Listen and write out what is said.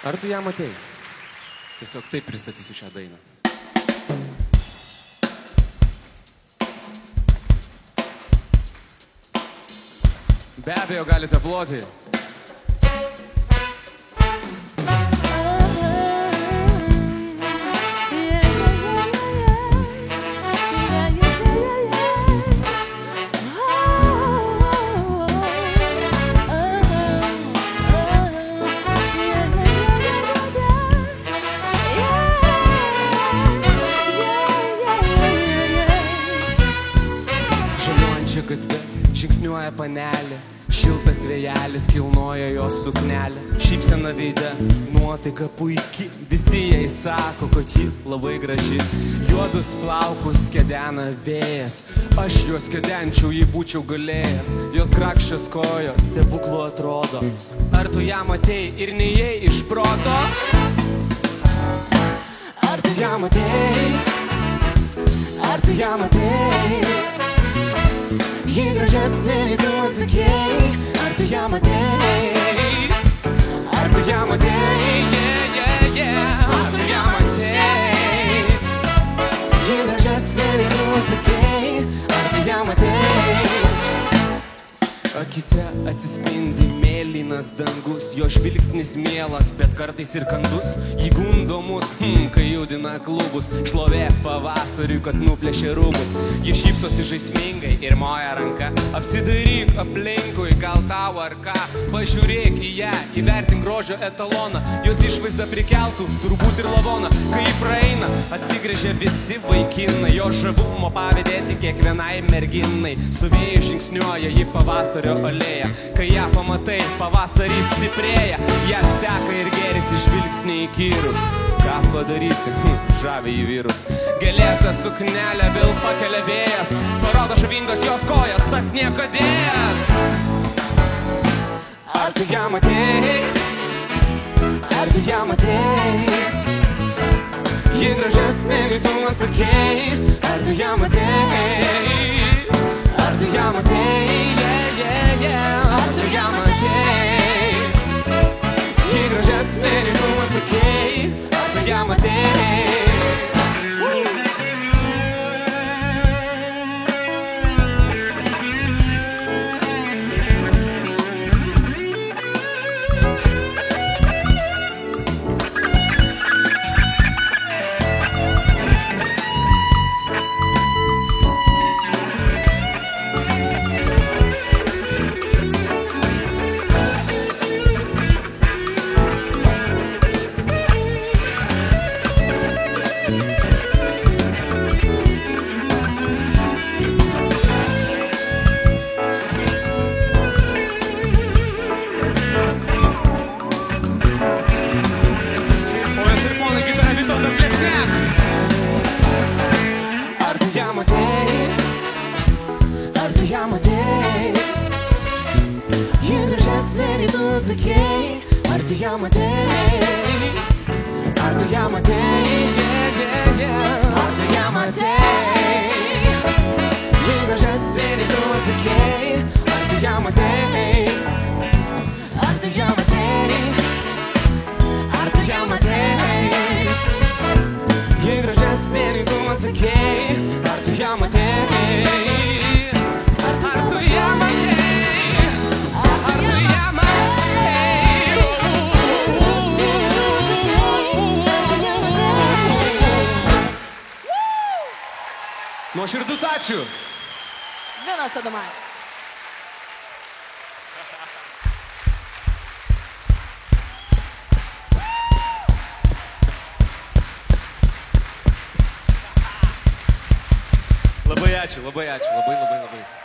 Ar tu ją matei? Tiesiog taip pristatysiu šią dainą. Be abejo, galite ploti. Žaliuojančia gatve žingsniuoja panelė, šiltas vėjelis kilnoja jos suknelę. Šypsena veide, nuotaika puiki, visi jai sako, kad ji labai graži. Juodus plaukus kedena vėjas, aš juos kedenčiau, jei būčiau galėjęs. Jos grakščios kojos stebuklu atrodo. Ar tu ją matei ir neėjai iš proto? Ar tu ją matei? Ar tu ją matei? Ji gražesnė, nei tu atsakei. Ar tu ją matei? Ar tu ją matei? Ar tu ją matei? Ji gražesnė, nei tu atsakei. Ar tu ją matei? Akise atsispindi mėlynas dangus, jo žvilgsnis mielas, bet kartais ir kandus. Jį gundo mus, kai judina klubus, šlovė pavasariui, kad nuplėšė rūbus. Ji šypsosi žaismingai ir moja ranka. Apsidairyk aplinkui, gal tau ar ką. Pažiūrėk į ją, įvertink grožio etaloną. Jos išvaizda prikeltų, turbūt ir lavoną. Kai ji praeina, atsigręžia visi vaikinai. Jo žavumo pavydėti kiekvienai merginai. Su vėju žingsniuoja ji pavasario alėja. Kai ją pamatai, pavasarys stiprėja. Ją seka ir gėrisi žvilgsniai įkyrus. Ką padarysi, žavi į vyrus. Gėlėta suknelė vėl pakelia vėjas, parodo žavingas jos kojas, tas niekadėjas. Ar tu ją matei? Ar tu ją matei? Ji gražesnė, kai tu atsakei. Ar tu ją matei? Ar tu ją matei? Ar tu ją matei? Ji gražesnė, kai tu atsakei. Ar tu ją matei? Ji gražesnė, nei tu atsakei. Ar tu ją matei? Ar tu ją matei? Ar tu ją matei? Ji gražesnė, nei tu atsakei. Ar tu ją matei? Ar tu ją matei? Ar tu ją matei? Ji gražesnė, nei tu atsakei. Ar tu ją matei? Nuoširdus ačiū. Linas Adomaitis. Labai ačiū, labai ačiū, labai.